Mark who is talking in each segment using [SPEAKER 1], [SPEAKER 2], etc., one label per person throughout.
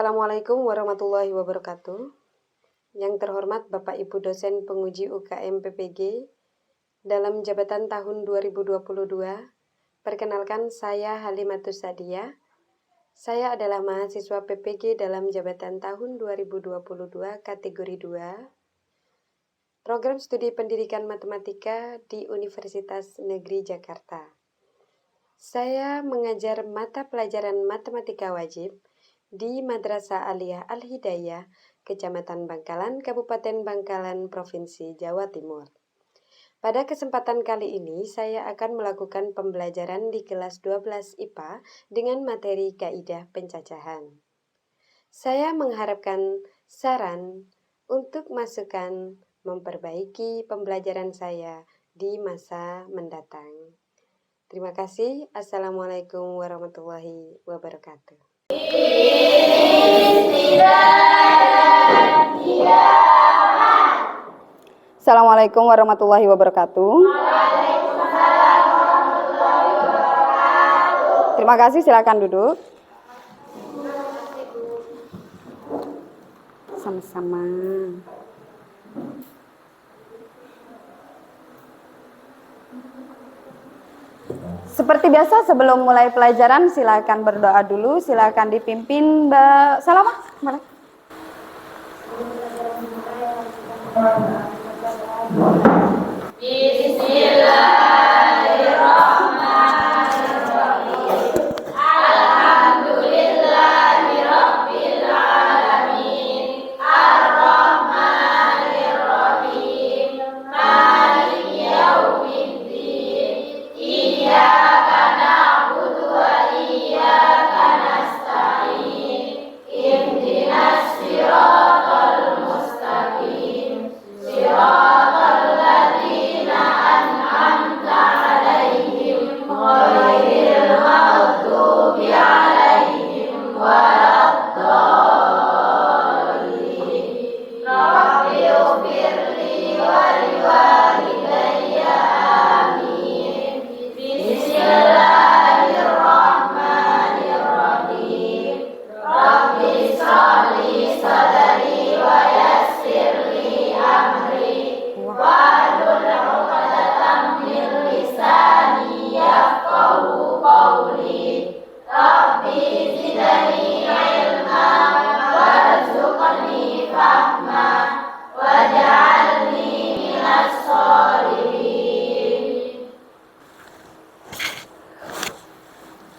[SPEAKER 1] Assalamualaikum warahmatullahi wabarakatuh. Yang terhormat Bapak Ibu dosen penguji UKM PPG dalam jabatan tahun 2022, perkenalkan saya Halimatus Sadia. Saya adalah mahasiswa PPG dalam jabatan tahun 2022 kategori 2, Program Studi Pendidikan Matematika di Universitas Negeri Jakarta. Saya mengajar mata pelajaran matematika wajib di Madrasah Aliyah Al-Hidayah, Kecamatan Bangkalan, Kabupaten Bangkalan, Provinsi Jawa Timur. Pada kesempatan kali ini, saya akan melakukan pembelajaran di kelas 12 IPA dengan materi kaidah pencacahan. Saya mengharapkan saran untuk masukan memperbaiki pembelajaran saya di masa mendatang. Terima kasih. Assalamualaikum warahmatullahi wabarakatuh. Assalamualaikum warahmatullahi wabarakatuh. Terima kasih, silakan duduk. Sama-sama. Seperti biasa sebelum mulai pelajaran silakan berdoa dulu, silakan dipimpin Mbak Salamah.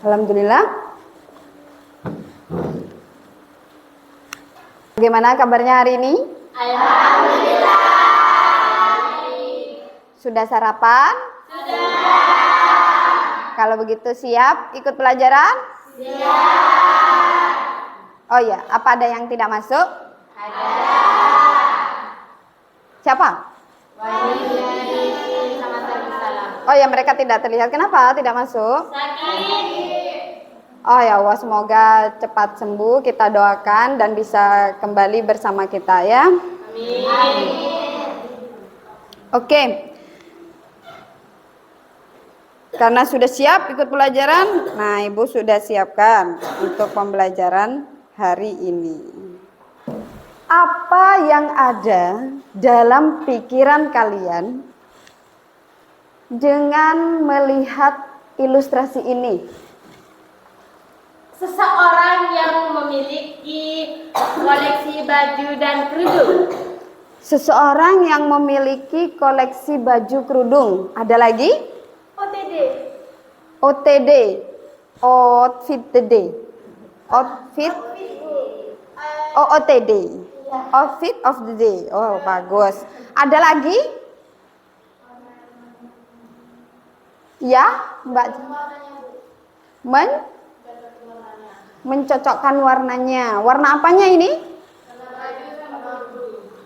[SPEAKER 1] Alhamdulillah. Bagaimana kabarnya hari ini?
[SPEAKER 2] Alhamdulillah.
[SPEAKER 1] Sudah sarapan?
[SPEAKER 2] Sudah.
[SPEAKER 1] Kalau begitu siap ikut pelajaran?
[SPEAKER 2] Siap.
[SPEAKER 1] Oh ya, apa ada yang tidak masuk?
[SPEAKER 2] Ada.
[SPEAKER 1] Siapa?
[SPEAKER 2] Wahyu sama Salam.
[SPEAKER 1] Oh ya, mereka tidak terlihat. Kenapa tidak masuk?
[SPEAKER 2] Sakit.
[SPEAKER 1] Oh ya Allah, semoga cepat sembuh, kita doakan dan bisa kembali bersama kita ya.
[SPEAKER 2] Amin.
[SPEAKER 1] Oke. Karena sudah siap ikut pelajaran, nah Ibu sudah siapkan untuk pembelajaran hari ini. Apa yang ada dalam pikiran kalian dengan melihat ilustrasi ini?
[SPEAKER 2] Seseorang yang memiliki koleksi baju dan kerudung.
[SPEAKER 1] Seseorang yang memiliki koleksi baju kerudung. Ada lagi?
[SPEAKER 2] OTD.
[SPEAKER 1] OTD. Outfit the day. Outfit. Oh, OTD. Outfit of the day. Oh, bagus. Ada lagi? Ya, Mbak. Mencocokkan warnanya. Warna apanya ini?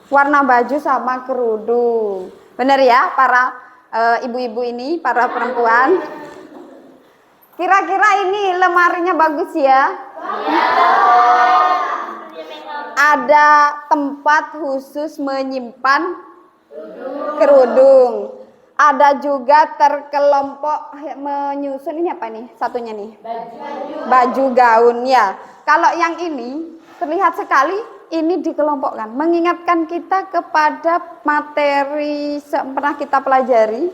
[SPEAKER 1] Warna baju sama kerudung. Benar ya para ibu-ibu ini, para perempuan? Kira-kira ini lemarinya bagus ya? Ada tempat khusus menyimpan kerudung. Ada juga terkelompok menyusun, ini apa nih satunya nih? Baju gaun ya. Kalau yang ini terlihat sekali ini dikelompokkan, mengingatkan kita kepada materi yang pernah kita pelajari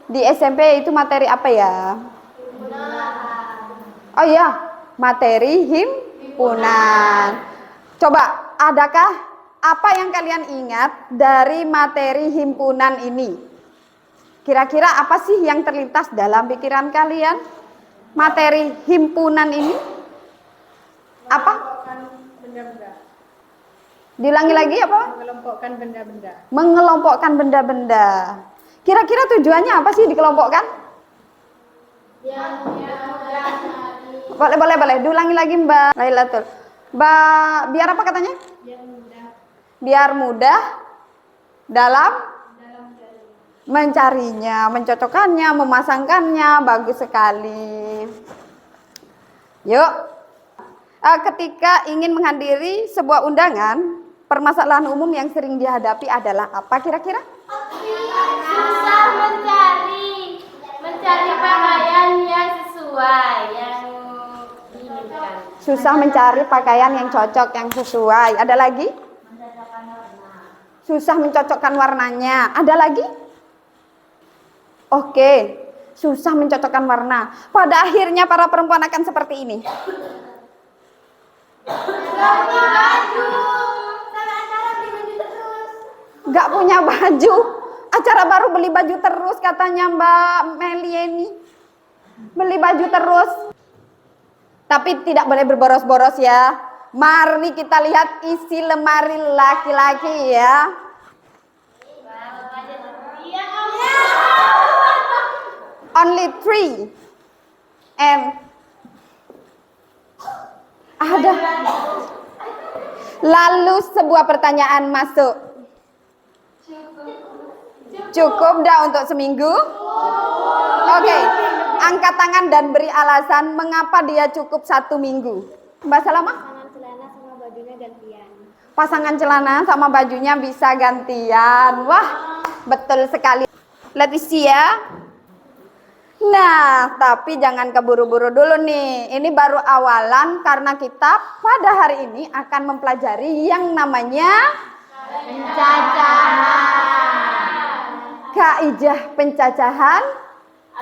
[SPEAKER 1] di SMP. Itu materi apa ya? Oh ya, materi himpunan. Coba, adakah apa yang kalian ingat dari materi himpunan ini? Kira-kira apa sih yang terlintas dalam pikiran kalian? Materi himpunan ini apa?
[SPEAKER 3] Benda-benda.
[SPEAKER 1] Diulangi lagi apa?
[SPEAKER 3] Mengelompokkan benda-benda.
[SPEAKER 1] Mengelompokkan benda-benda. Kira-kira tujuannya apa sih dikelompokkan? Boleh. Diulangi lagi Mbak Lailatul. Biar apa katanya? Biar mudah dalam mencarinya, mencocokkannya, memasangkannya. Bagus sekali. Yuk. Ketika ingin menghadiri sebuah undangan, permasalahan umum yang sering dihadapi adalah apa kira-kira?
[SPEAKER 2] Susah mencari pakaian yang sesuai yang diinginkan.
[SPEAKER 1] Susah mencari pakaian yang cocok, yang sesuai. Ada lagi? Susah mencocokkan warnanya. Ada lagi? Oke, susah mencocokkan warna. Pada akhirnya para perempuan akan seperti ini. Gak punya baju. Acara baru beli baju terus katanya Mbak Meli ini. Beli baju terus. Tapi tidak boleh berboros-boros ya. Mari kita lihat isi lemari laki-laki ya. Only 3. And ada. Lalu sebuah pertanyaan masuk. Cukup dah untuk seminggu? Oke. Angkat tangan dan beri alasan mengapa dia cukup 1 minggu. Mbak Salamah?
[SPEAKER 2] Celana sama bajunya gantian.
[SPEAKER 1] Pasangan celana sama bajunya bisa gantian. Wah, betul sekali. Let me see ya. Nah, tapi jangan keburu-buru dulu nih. Ini baru awalan karena kita pada hari ini akan mempelajari yang namanya kaidah pencacahan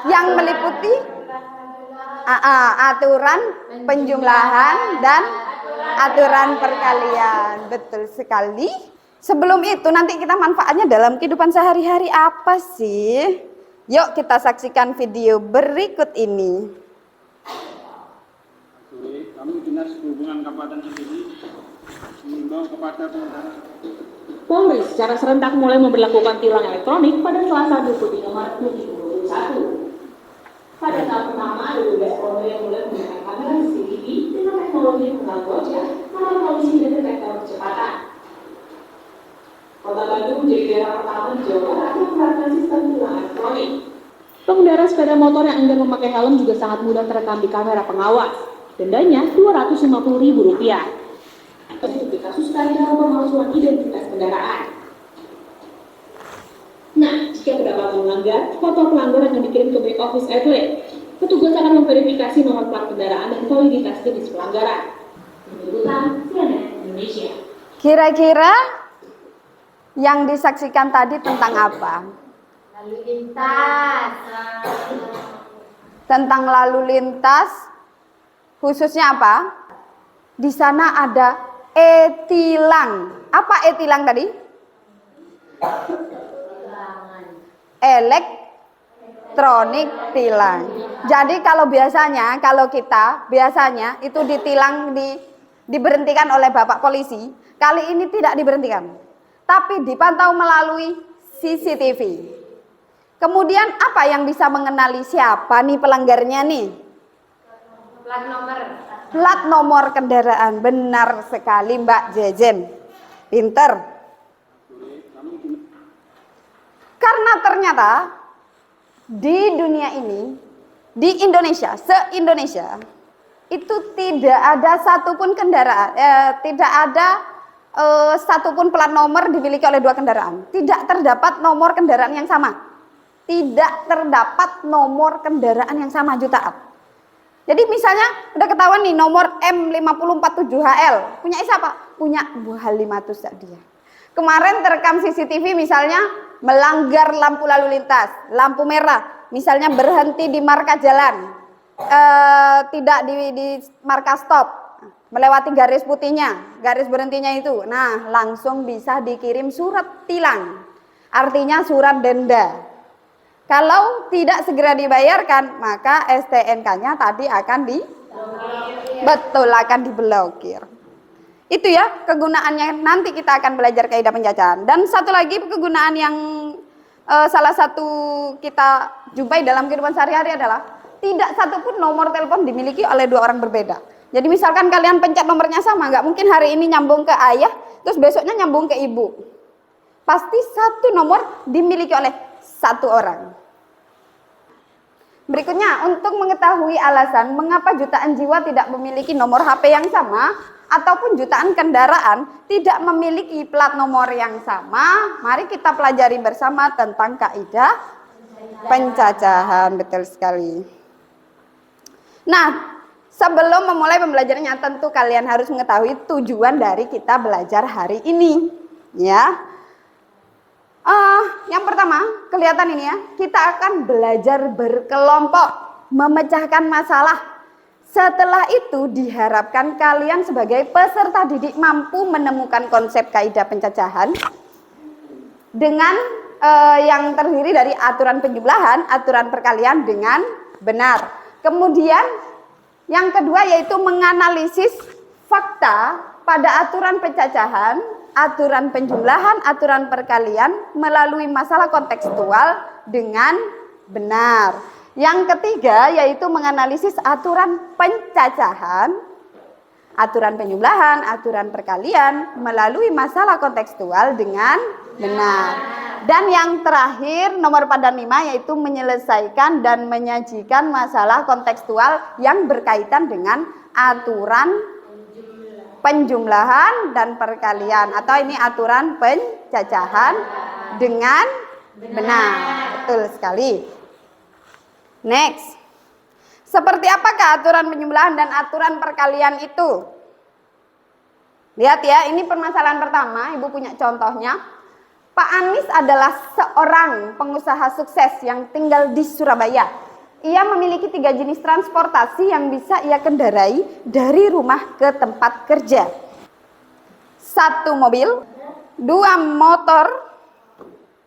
[SPEAKER 1] yang meliputi aturan penjumlahan dan aturan perkalian. Betul sekali. Sebelum itu nanti kita manfaatnya dalam kehidupan sehari-hari apa sih? Yuk kita saksikan video berikut ini.
[SPEAKER 4] Sore, kami Dinas Perhubungan Kabupaten Kediri mengimbau kepada pengendara.
[SPEAKER 5] Polri secara serentak mulai memberlakukan tilang elektronik pada Selasa 23 Maret 2021. Pada tahap pertama, ada 12 Polri yang mulai menggunakan kamera CCTV dengan teknologi pengenal wajah, kamera polisi dan detektor kecepatan. Kota Bandung menjadi daerah pertama di Jawa Barat yang menerapkan sistem tilang elektronik. Pengendara sepeda motor yang enggan memakai helm juga sangat mudah terekam di kamera pengawas. Dendanya Rp250.000. Untuk dikasuskan dalam pemalsuan identitas kendaraan. Nah, jika terdapat melanggar, foto pelanggar akan dikirim ke back office outlet. Petugas akan memverifikasi nomor plat kendaraan dan validitas jenis pelanggaran. Meliputan CNN Indonesia.
[SPEAKER 1] Kira-kira yang disaksikan tadi tentang apa?
[SPEAKER 2] Lalu lintas.
[SPEAKER 1] Tentang lalu lintas, khususnya apa? Di sana ada e-tilang. Apa e-tilang tadi? Elektronik tilang. Jadi kalau biasanya, biasanya itu ditilang, diberhentikan oleh Bapak Polisi. Kali ini tidak diberhentikan, tapi dipantau melalui CCTV. Kemudian apa yang bisa mengenali siapa nih pelanggarnya nih?
[SPEAKER 2] Plat nomor.
[SPEAKER 1] Plat nomor kendaraan. Benar sekali Mbak Jejen. Pinter. Karena ternyata di dunia ini, di Indonesia, se-Indonesia, itu tidak ada satupun kendaraan, tidak ada satupun plat nomor dimiliki oleh 2 kendaraan. Tidak terdapat nomor kendaraan yang sama. Tidak terdapat nomor kendaraan yang sama, jutaan. Jadi misalnya udah ketahuan nih nomor M547HL. Punya siapa? Punya Bu Halimatus Sa'diyah. Kemarin terekam CCTV misalnya melanggar lampu lalu lintas, lampu merah, misalnya berhenti di marka jalan, tidak di marka stop, melewati garis putihnya, garis berhentinya itu. Nah, langsung bisa dikirim surat tilang. Artinya surat denda. Kalau tidak segera dibayarkan, maka STNK-nya tadi akan akan diblokir. Itu ya kegunaannya, nanti kita akan belajar kaidah pencacahan. Dan satu lagi kegunaan yang salah satu kita jumpai dalam kehidupan sehari-hari adalah tidak satupun nomor telepon dimiliki oleh dua orang berbeda. Jadi misalkan kalian pencet nomornya sama, nggak mungkin hari ini nyambung ke ayah, terus besoknya nyambung ke ibu. Pasti satu nomor dimiliki oleh satu orang. Berikutnya, untuk mengetahui alasan mengapa jutaan jiwa tidak memiliki nomor HP yang sama, ataupun jutaan kendaraan tidak memiliki plat nomor yang sama, mari kita pelajari bersama tentang kaidah pencacahan. Betul sekali. Nah, sebelum memulai pembelajarannya, tentu kalian harus mengetahui tujuan dari kita belajar hari ini, ya. Yang pertama, kelihatan ini ya, kita akan belajar berkelompok, memecahkan masalah. Setelah itu diharapkan kalian sebagai peserta didik mampu menemukan konsep kaidah pencacahan dengan yang terdiri dari aturan penjumlahan, aturan perkalian dengan benar. Kemudian yang kedua yaitu menganalisis fakta pada aturan pencacahan, aturan penjumlahan, aturan perkalian melalui masalah kontekstual dengan benar. Yang ketiga yaitu menganalisis aturan pencacahan, aturan penjumlahan, aturan perkalian melalui masalah kontekstual dengan benar. Dan yang terakhir nomor pada 5 yaitu menyelesaikan dan menyajikan masalah kontekstual yang berkaitan dengan aturan penjumlahan dan perkalian, atau ini aturan pencacahan dengan benar. Betul sekali. Next. Seperti apakah aturan penjumlahan dan aturan perkalian itu? Lihat ya, ini permasalahan pertama, Ibu punya contohnya. Pak Anies adalah seorang pengusaha sukses yang tinggal di Surabaya. Ia memiliki 3 jenis transportasi yang bisa ia kendarai dari rumah ke tempat kerja. 1 mobil, 2 motor,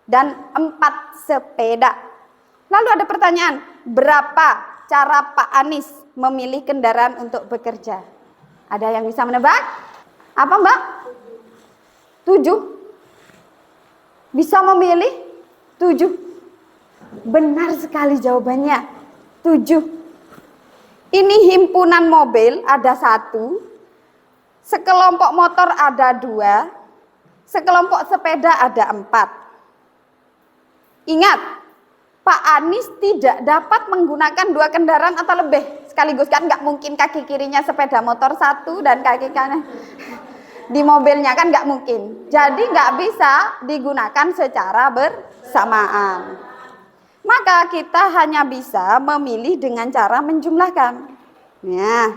[SPEAKER 1] dan 4 sepeda. Lalu ada pertanyaan, berapa cara Pak Anies memilih kendaraan untuk bekerja? Ada yang bisa menebak? Apa Mbak? 7. Bisa memilih 7. Benar sekali jawabannya. 7. Ini himpunan mobil ada 1, sekelompok motor ada 2, sekelompok sepeda ada 4. Ingat, Pak Anies tidak dapat menggunakan 2 kendaraan atau lebih sekaligus, kan nggak mungkin kaki kirinya sepeda motor 1 dan kaki kanan di mobilnya, kan nggak mungkin. Jadi nggak bisa digunakan secara bersamaan. Maka kita hanya bisa memilih dengan cara menjumlahkan. Nah,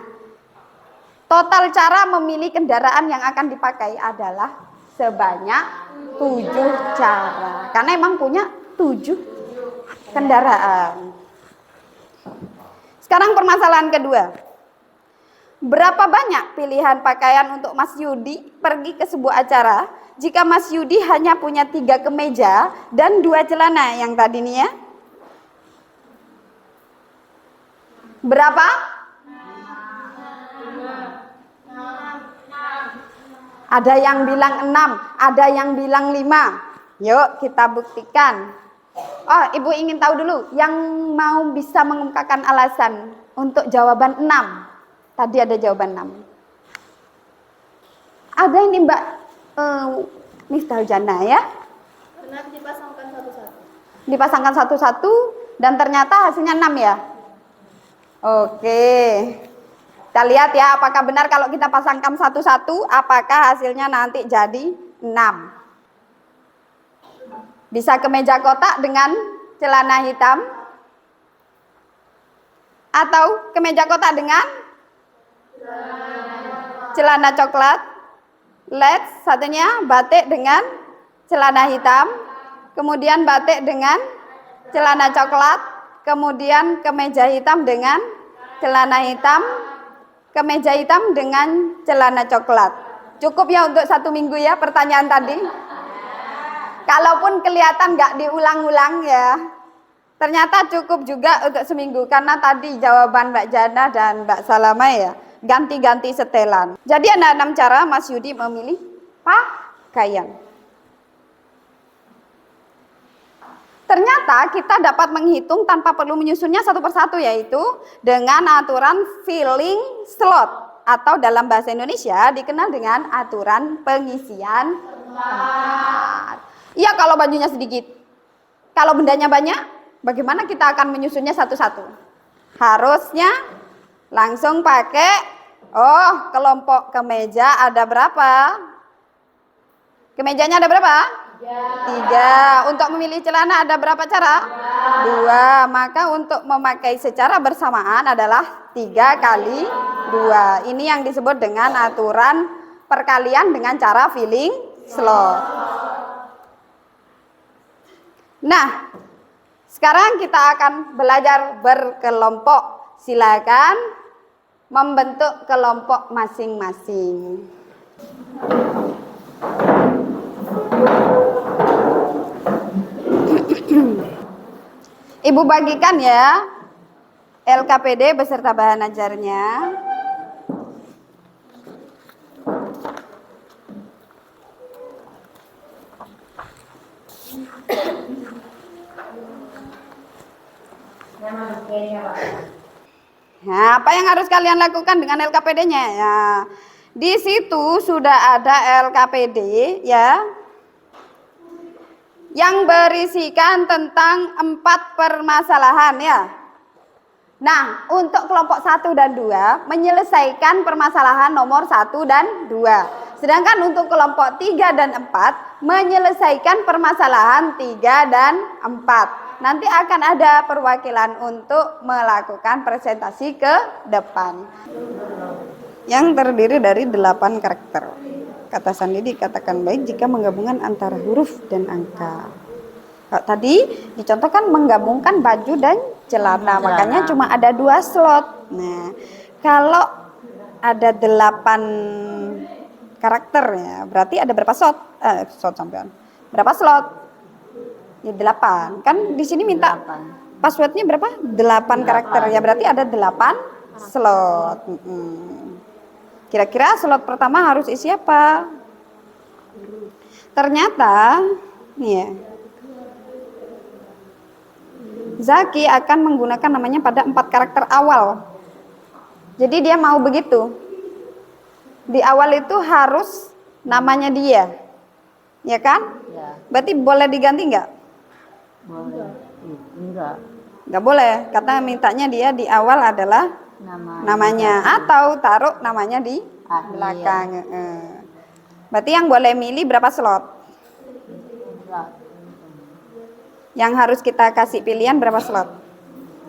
[SPEAKER 1] total cara memilih kendaraan yang akan dipakai adalah sebanyak 7 cara. Karena emang punya 7 kendaraan. Sekarang permasalahan kedua. Berapa banyak pilihan pakaian untuk Mas Yudi pergi ke sebuah acara jika Mas Yudi hanya punya 3 kemeja dan 2 celana yang tadi nih ya? Berapa? Ada yang bilang 6, ada yang bilang 5. Yuk kita buktikan. Oh, Ibu ingin tahu dulu, yang mau bisa mengungkapkan alasan untuk jawaban 6. Tadi ada jawaban 6. Ada ini Mbak Miftah Jana ya?
[SPEAKER 3] Benar, dipasangkan satu-satu.
[SPEAKER 1] Dipasangkan satu-satu dan ternyata hasilnya 6 ya? Oke. Kita lihat ya apakah benar kalau kita pasangkan satu-satu, apakah hasilnya nanti jadi 6. Bisa kemeja kotak dengan celana hitam. Atau kemeja kotak dengan celana coklat. Let's satunya batik dengan celana hitam. Kemudian batik dengan celana coklat. Kemudian kemeja hitam dengan celana hitam. Kemeja hitam dengan celana coklat. Cukup ya untuk 1 minggu ya pertanyaan tadi. Kalaupun kelihatan nggak diulang-ulang ya, ternyata cukup juga untuk seminggu. Karena tadi jawaban Mbak Jana dan Mbak Salama ya, ganti-ganti setelan. Jadi ada 6 cara Mas Yudi memilih pakaian. Ternyata kita dapat menghitung tanpa perlu menyusunnya satu persatu, yaitu dengan aturan filling slot. Atau dalam bahasa Indonesia dikenal dengan aturan pengisian tempat. Iya kalau bajunya sedikit. Kalau bendanya banyak, bagaimana kita akan menyusunnya satu-satu? Harusnya langsung pakai, kelompok kemeja ada berapa? Kemejanya ada berapa? 3. Untuk memilih celana ada berapa cara? 2. Maka untuk memakai secara bersamaan adalah 3 kali 2. Ini yang disebut dengan aturan perkalian dengan cara filling slot. Nah, sekarang kita akan belajar berkelompok. Silakan membentuk kelompok masing-masing. Ibu bagikan ya LKPD beserta bahan ajarnya. Nah, apa yang harus kalian lakukan dengan LKPD-nya? Ya, di situ sudah ada LKPD ya, yang berisikan tentang 4 permasalahan ya. Nah, untuk kelompok 1 dan 2 menyelesaikan permasalahan nomor 1 dan 2. Sedangkan untuk kelompok 3 dan 4 menyelesaikan permasalahan 3 dan 4. Nanti akan ada perwakilan untuk melakukan presentasi ke depan. Yang terdiri dari 8 karakter. Kata sandi dikatakan baik jika menggabungkan antara huruf dan angka. Kalau tadi dicontohkan menggabungkan baju dan celana, makanya cuma ada 2 slot. Nah, kalau ada 8 karakter ya, berarti ada berapa slot? Slot sampean. Berapa slot? Ya 8. Kan di sini minta passwordnya berapa? 8 karakter ya, berarti ada 8 slot. Kira-kira slot pertama harus isi apa? Ternyata nih ya, Zaki akan menggunakan namanya pada 4 karakter awal. Jadi dia mau begitu. Di awal itu harus namanya dia. Ya kan?
[SPEAKER 6] Ya,
[SPEAKER 1] Berarti boleh diganti enggak?
[SPEAKER 6] boleh. Enggak.
[SPEAKER 1] Enggak boleh. Kata mintanya dia di awal adalah namanya, atau taruh namanya di belakang. Berarti yang boleh milih berapa slot?
[SPEAKER 6] Enggak.
[SPEAKER 1] Yang harus kita kasih pilihan berapa slot?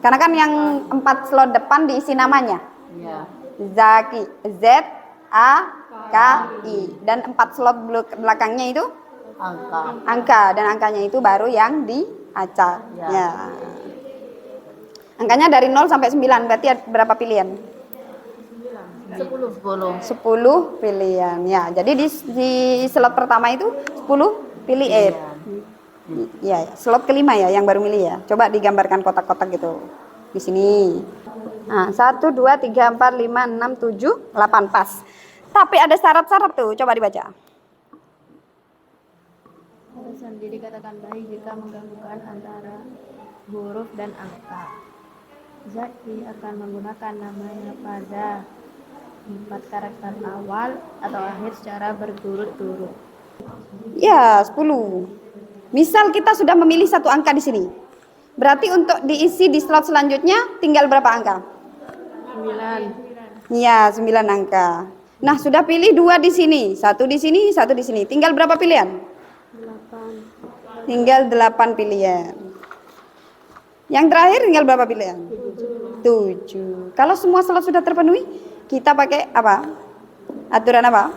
[SPEAKER 1] Karena kan yang 4 slot depan diisi namanya.
[SPEAKER 6] Iya.
[SPEAKER 1] Zaki, Z-A-K-I. Dan 4 slot belakangnya itu angka. Dan angkanya itu baru yang diacak. Ya. Angkanya dari 0 sampai 9. Berarti ada berapa pilihan? 10 pilihan. Ya, jadi di slot pertama itu 10 pilihan. Ya, slot kelima ya yang baru milih ya. Coba digambarkan kotak-kotak gitu di sini. Nah, 1, 2, 3, 4, 5, 6, 7, 8 pas. Tapi ada syarat-syarat tuh, coba dibaca.
[SPEAKER 3] Sandi dikatakan baik jika menggabungkan antara huruf dan angka. Zaki akan menggunakan namanya pada 4 karakter awal atau akhir secara berturut-turut.
[SPEAKER 1] Ya, 10. Misal kita sudah memilih 1 angka di sini. Berarti untuk diisi di slot selanjutnya tinggal berapa angka?
[SPEAKER 3] 9.
[SPEAKER 1] Ya, 9 angka. Nah, sudah pilih 2 di sini, 1 di sini, 1 di sini. Tinggal berapa pilihan?
[SPEAKER 3] 8.
[SPEAKER 1] Tinggal 8 pilihan. Yang terakhir tinggal berapa pilihan?
[SPEAKER 3] 7.
[SPEAKER 1] 7. Kalau semua slot sudah terpenuhi, kita pakai apa? Aturan apa?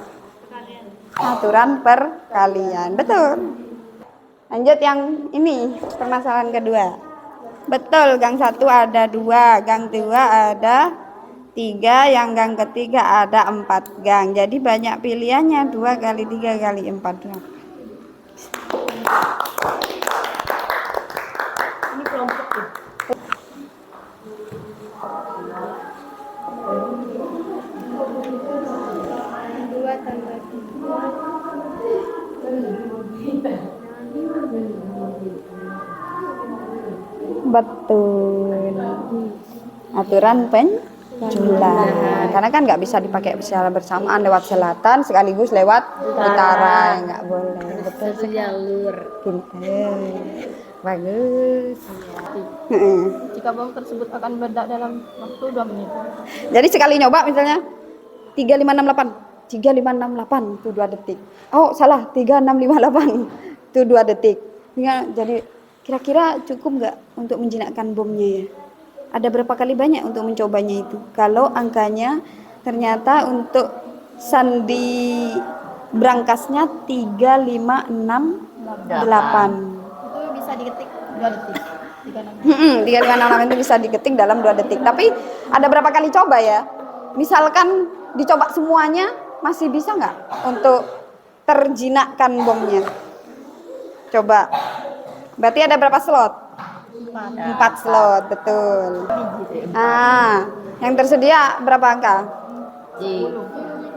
[SPEAKER 1] Aturan perkalian. Betul. Lanjut yang ini, permasalahan kedua. Betul, gang 1 ada 2, gang 2 ada 3, yang gang ketiga ada 4 gang. Jadi banyak pilihannya, 2 kali 3 kali 4 gang.
[SPEAKER 3] Ini kelompok tuh. Dua tambah tiga.
[SPEAKER 1] Betul. Aturan penjumlahan. Karena kan nggak bisa dipakai secara bersamaan lewat selatan sekaligus lewat utara, nggak boleh. Betul
[SPEAKER 3] Jalur.
[SPEAKER 1] Pinter. Bagus.
[SPEAKER 3] Jika bom tersebut akan meledak dalam waktu 2 menit.
[SPEAKER 1] Jadi sekali nyoba misalnya 3568 itu 2 detik. Oh, salah, 3658 itu 2 detik. Jadi kira-kira cukup nggak untuk menjinakkan bomnya ya? Ada berapa kali banyak untuk mencobanya itu? Kalau angkanya ternyata untuk sandi brankas-nya 3568.
[SPEAKER 3] Itu bisa diketik 2 detik.
[SPEAKER 1] 3568 itu bisa diketik dalam 2 detik. Tapi ada berapa kali coba ya? Misalkan dicoba semuanya, masih bisa nggak untuk terjinakkan bomnya? Coba. Berarti ada berapa slot? 4 slot, betul. Yang tersedia berapa angka?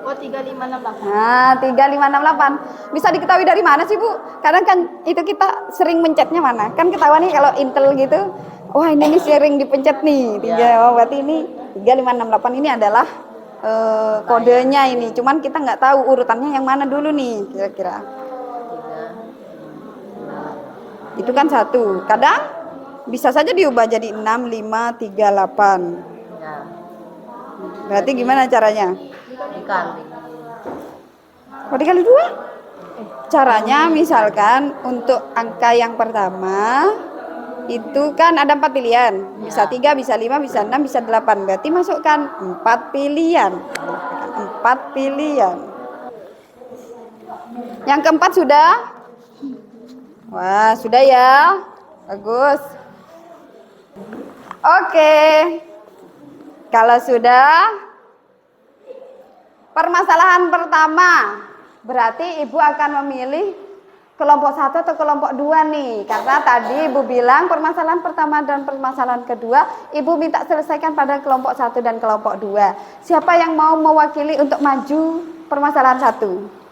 [SPEAKER 3] Oh, 3568.
[SPEAKER 1] 3568. Bisa diketahui dari mana sih, Bu? Kadang kan itu kita sering mencetnya mana? Kan ketahuan nih kalau Intel gitu. Wah, ini nih sering dipencet nih. Oh, berarti ini 3568 ini adalah kodenya ini. Cuman kita nggak tahu urutannya yang mana dulu nih kira-kira. Itu kan 1. Kadang bisa saja diubah jadi 6538. Berarti gimana caranya? Oh, dikali 2? Caranya misalkan untuk angka yang pertama itu kan ada 4 pilihan. Bisa 3, bisa 5, bisa 6, bisa 8. Berarti masukkan 4 pilihan. 4 pilihan. Yang keempat sudah? Wah, sudah ya. Bagus. Oke. Kalau sudah, permasalahan pertama, berarti Ibu akan memilih kelompok 1 atau kelompok 2 nih. Karena tadi Ibu bilang permasalahan pertama dan permasalahan kedua, Ibu minta selesaikan pada kelompok 1 dan kelompok 2. Siapa yang mau mewakili untuk maju permasalahan 1?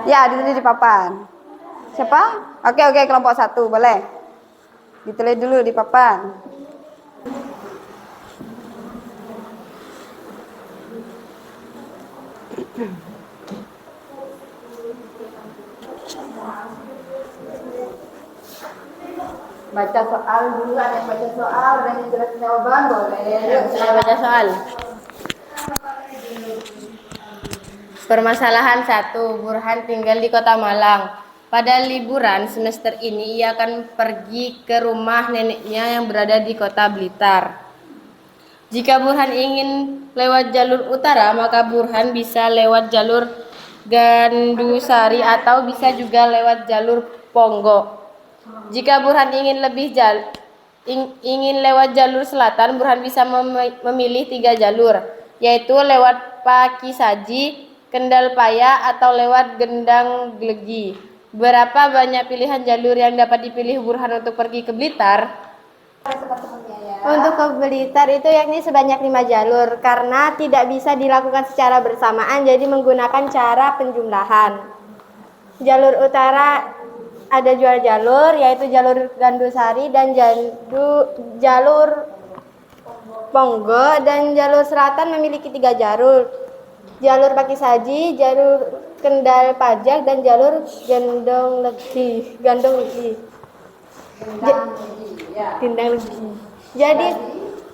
[SPEAKER 1] Ya, ditulis di papan. Siapa? Oke, kelompok 1, boleh. Ditulis dulu di papan. Baca soal dulu, ada yang baca soal, ada yang jelas jawaban, boleh.
[SPEAKER 2] Saya baca soal. Permasalahan 1. Burhan tinggal di Kota Malang. Pada liburan semester ini ia akan pergi ke rumah neneknya yang berada di Kota Blitar. Jika Burhan ingin lewat jalur utara, maka Burhan bisa lewat jalur Gandusari atau bisa juga lewat jalur Ponggok. Jika Burhan ingin lewat jalur selatan, Burhan bisa memilih 3 jalur, yaitu lewat Pakisaji, Kendal Paya, atau lewat Gendang Glegi. Berapa banyak pilihan jalur yang dapat dipilih Burhan untuk pergi ke Blitar?
[SPEAKER 7] Untuk ke Blitar itu yakni sebanyak 5 jalur karena tidak bisa dilakukan secara bersamaan, jadi menggunakan cara penjumlahan. Jalur utara ada 2 jalur, yaitu jalur Gandusari dan jalur Ponggo, dan jalur selatan memiliki 3 jalur. Jalur Pakisaji, jalur Kendal Pajak, dan jalur Gendong Legi. Jadi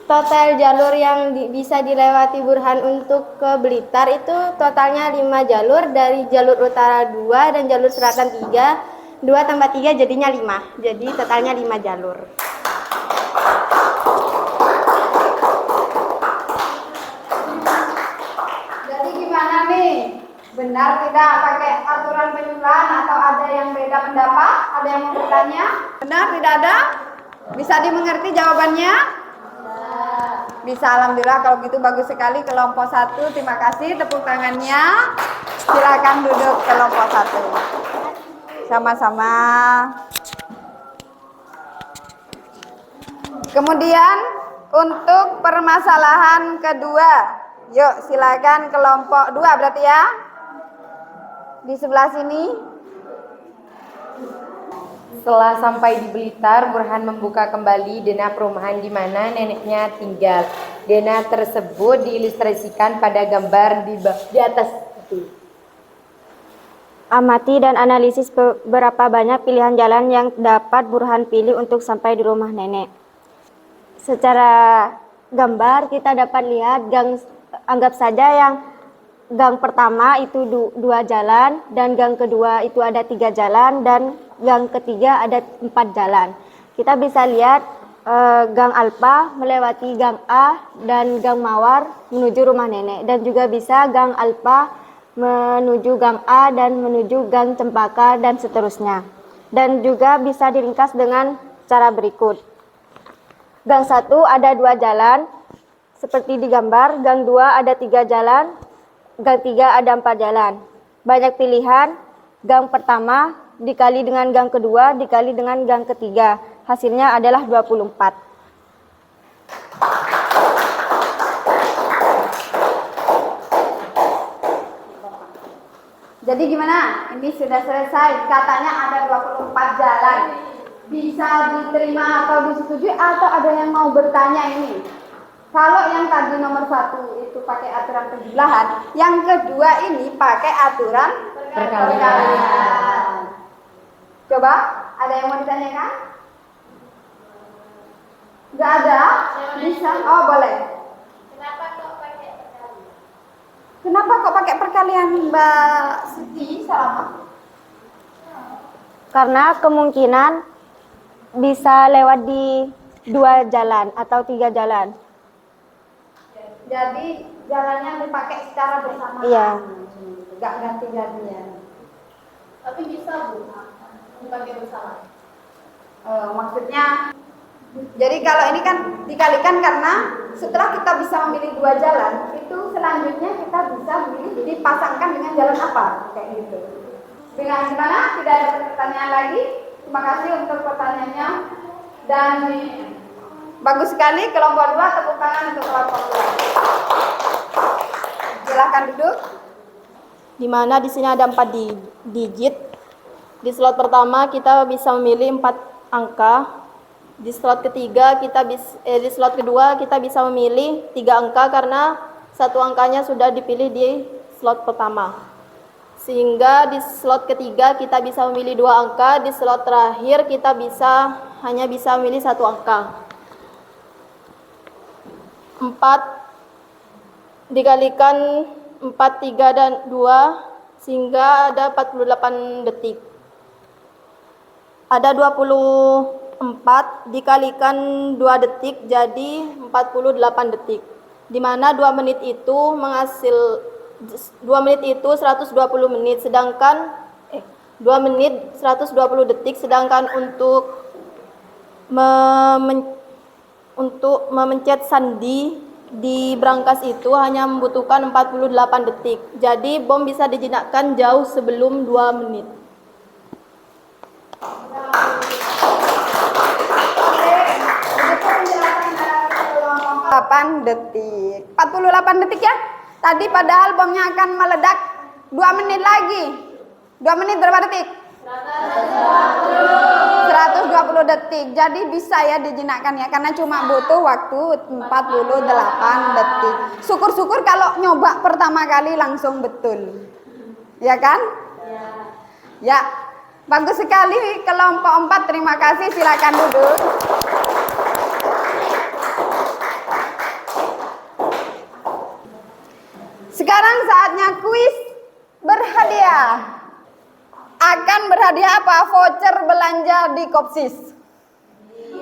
[SPEAKER 7] total jalur yang bisa dilewati Burhan untuk ke Blitar itu totalnya 5 jalur, dari jalur utara 2 dan jalur selatan 3. 2 tambah 3 jadinya 5. Jadi totalnya 5 jalur.
[SPEAKER 1] Benar tidak pakai aturan penjumlahan atau ada yang beda pendapat? Ada yang mau bertanya? Benar tidak ada? Bisa dimengerti jawabannya? Bisa, alhamdulillah. Kalau gitu bagus sekali. Kelompok 1, terima kasih tepuk tangannya. Silakan duduk kelompok 1. Sama-sama. Kemudian untuk permasalahan kedua, yuk silakan kelompok 2 berarti ya. Di sebelah sini.
[SPEAKER 2] Setelah sampai di Blitar, Burhan membuka kembali denah perumahan di mana neneknya tinggal. Denah tersebut diilustrasikan pada gambar di atas.
[SPEAKER 7] Amati dan analisis berapa banyak pilihan jalan yang dapat Burhan pilih untuk sampai di rumah nenek. Secara gambar kita dapat lihat anggap saja yang gang pertama itu 2 jalan, dan gang kedua itu ada 3 jalan, dan gang ketiga ada 4 jalan. Kita bisa lihat gang Alpa melewati gang A dan gang Mawar menuju rumah nenek, dan juga bisa gang Alpa menuju gang A dan menuju gang Cempaka dan seterusnya. Dan juga bisa diringkas dengan cara berikut. Gang 1 ada 2 jalan seperti di gambar, gang 2 ada 3 jalan, gang 3 ada 4 jalan. Banyak pilihan, gang pertama dikali dengan gang kedua dikali dengan gang ketiga. Hasilnya adalah 24.
[SPEAKER 1] Jadi gimana? Ini sudah selesai. Katanya ada 24 jalan. Bisa diterima atau disetujui, atau ada yang mau bertanya ini? Kalau yang tadi nomor 1 itu pakai aturan penjumlahan, yang kedua ini pakai aturan perkalian. Coba, ada yang mau ditanyakan? Enggak ada? Bisa? Oh, boleh. Kenapa kok pakai perkalian, Mbak Siti? Salah.
[SPEAKER 7] Karena kemungkinan bisa lewat di 2 jalan atau 3 jalan.
[SPEAKER 1] Jadi jalannya dipakai secara bersamaan.
[SPEAKER 7] Iya.
[SPEAKER 1] Enggak ganti-gantian.
[SPEAKER 3] Tapi bisa Bu, dipakai bersama.
[SPEAKER 1] Maksudnya, jadi kalau ini kan dikalikan karena setelah kita bisa memilih 2 jalan, itu selanjutnya kita bisa memilih dipasangkan dengan jalan apa, kayak gitu. Dengan gimana? Tidak ada pertanyaan lagi. Terima kasih untuk pertanyaannya. Dan bagus sekali kelompok 2, tepuk tangan untuk kelompok 2. Silahkan duduk.
[SPEAKER 3] Di mana di sini ada 4 digit. Di slot pertama kita bisa memilih 4 angka. Di slot ketiga di slot kedua kita bisa memilih 3 angka karena 1 angkanya sudah dipilih di slot pertama. Sehingga di slot ketiga kita bisa memilih 2 angka, di slot terakhir kita hanya bisa memilih 1 angka. 4 dikalikan 4, 3, dan 2 sehingga ada 48 detik. Ada 24 dikalikan 2 detik jadi 48 detik. Di mana 2 menit itu 120 menit, sedangkan 2 menit 120 detik, sedangkan untuk memencet sandi di brankas itu hanya membutuhkan 48 detik. Jadi bom bisa dijinakkan jauh sebelum 2 menit.
[SPEAKER 1] Begitu penjelasan dari kelompok 8 detik. 48 detik ya. Tadi padahal bomnya akan meledak 2 menit lagi. 2 menit berapa detik? 120 detik. Jadi bisa ya dijinakkan ya, karena cuma butuh waktu 48 detik. Syukur-syukur kalau nyoba pertama kali langsung betul. Ya kan? Ya. Bagus sekali kelompok 4. Terima kasih. Silakan duduk. Sekarang saatnya kuis berhadiah. Akan berhadiah apa? Voucher belanja di Kopsis.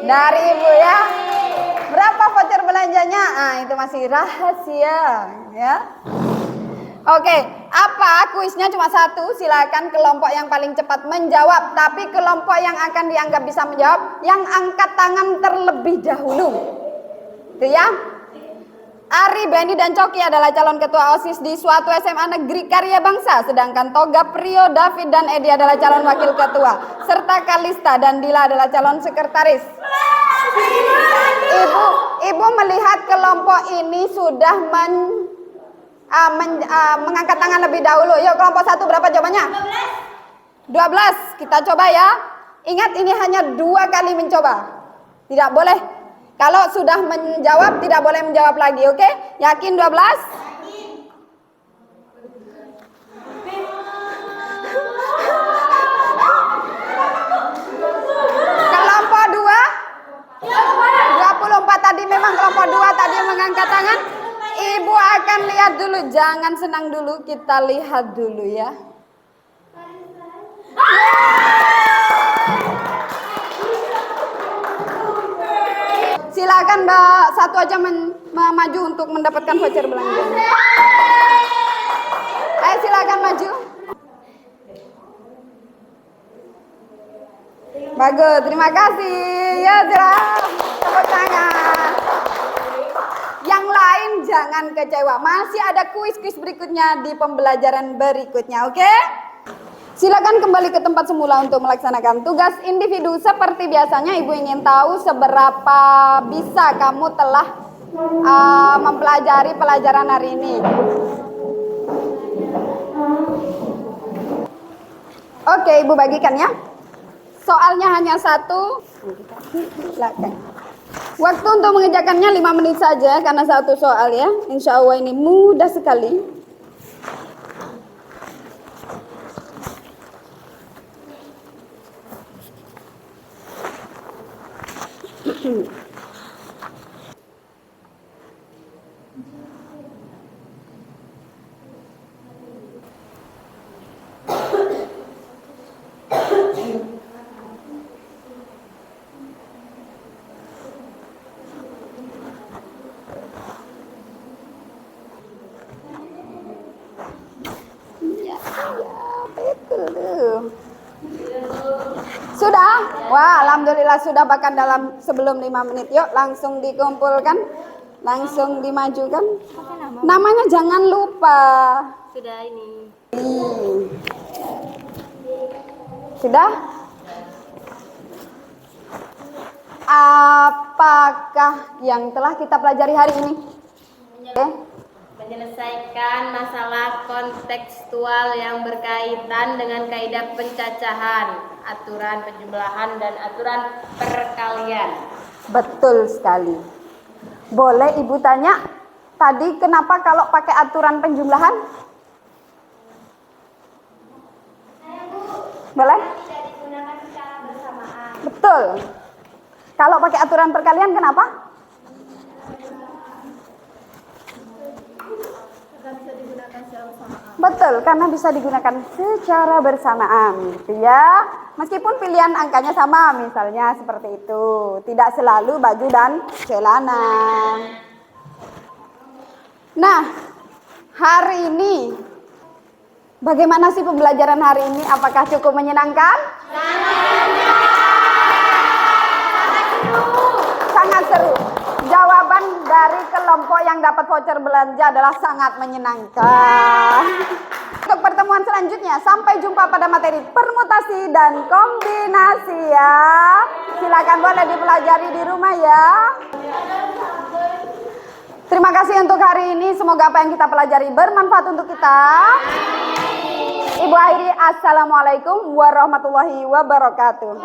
[SPEAKER 1] Dari Ibu ya. Berapa voucher belanjanya? Ah, itu masih rahasia ya. Oke, apa kuisnya cuma satu? Silakan kelompok yang paling cepat menjawab. Tapi kelompok yang akan dianggap bisa menjawab, yang angkat tangan terlebih dahulu. Itu ya. Ari, Benny, dan Coki adalah calon ketua OSIS di suatu SMA Negeri Karya Bangsa. Sedangkan Toga, Prio, David, dan Edi adalah calon wakil ketua. Serta Kalista dan Dila adalah calon sekretaris. Ibu melihat kelompok ini sudah mengangkat tangan lebih dahulu. Yuk, kelompok satu berapa jawabannya? 12. Kita coba ya. Ingat, ini hanya 2 kali mencoba. Tidak boleh. Kalau sudah menjawab, tidak boleh menjawab lagi, oke? Yakin 12? Kelompok 2? 24 tadi memang kelompok 2 tadi mengangkat tangan. Ibu akan lihat dulu, jangan senang dulu, kita lihat dulu ya. Silakan Mbak satu aja maju untuk mendapatkan voucher belanja. Ayo silakan maju. Bagus, terima kasih. Ya, tepuk tangan. Yang lain jangan kecewa. Masih ada kuis-kuis berikutnya di pembelajaran berikutnya, oke? Silakan kembali ke tempat semula untuk melaksanakan tugas individu. Seperti biasanya, Ibu ingin tahu seberapa bisa kamu telah mempelajari pelajaran hari ini. Oke, Ibu bagikan ya. Soalnya hanya 1. Waktu untuk mengerjakannya 5 menit saja karena 1 soal ya. Insya Allah ini mudah sekali. Sudah? Wah, alhamdulillah sudah, bahkan dalam sebelum 5 menit. Yuk, langsung dikumpulkan, langsung dimajukan. Namanya jangan lupa.
[SPEAKER 2] Sudah ini.
[SPEAKER 1] Sudah? Apakah yang telah kita pelajari hari ini?
[SPEAKER 2] Menyelesaikan masalah kontekstual yang berkaitan dengan kaidah pencacahan, aturan penjumlahan, dan aturan perkalian.
[SPEAKER 1] Betul sekali. Boleh Ibu tanya, tadi kenapa kalau pakai aturan penjumlahan? Boleh?
[SPEAKER 7] Tidak digunakan secara bersamaan.
[SPEAKER 1] Betul. Kalau pakai aturan perkalian kenapa? Betul, karena bisa digunakan secara bersamaan, gitu ya. Meskipun pilihan angkanya sama, misalnya seperti itu. Tidak selalu baju dan celana. Nah, hari ini bagaimana sih pembelajaran hari ini? Apakah cukup menyenangkan? Sangat seru. Jawaban dari kelompok yang dapat voucher belanja adalah sangat menyenangkan. Untuk pertemuan selanjutnya, sampai jumpa pada materi permutasi dan kombinasi ya. Silakan boleh dipelajari di rumah ya. Terima kasih untuk hari ini. Semoga apa yang kita pelajari bermanfaat untuk kita. Ibu akhiri, assalamualaikum warahmatullahi wabarakatuh.